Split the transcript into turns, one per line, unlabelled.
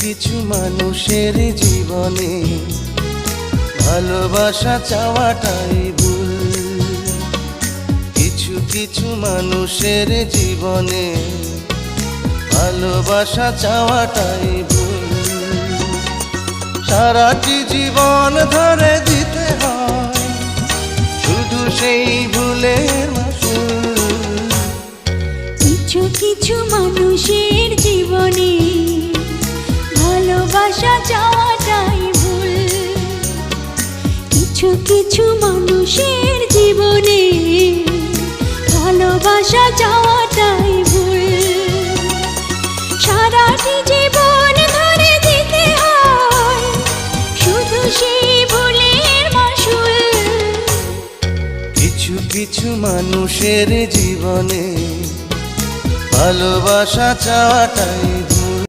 কিছু মানুষের জীবনে ভালোবাসা চাওয়াটাই ভুল। কিছু কিছু মানুষের জীবনে ভালোবাসা চাওয়াটাই ভুল। সারাটি জীবন ধরে দিতে হয় শুধু সেই ভুলের মাসুল।
কিছু কিছু মানুষের জীবনে ভালোবাসা চাওয়াটাই ভুল। কিছু কিছু মানুষের জীবনে ভালোবাসা চাওয়াটাই ভুল। সারাটি জীবন ধরে দিতে হয় শুধু সেই ভুলের মাসুল।
কিছু কিছু মানুষের জীবনে ভালোবাসা চাওয়াটাই ভুল।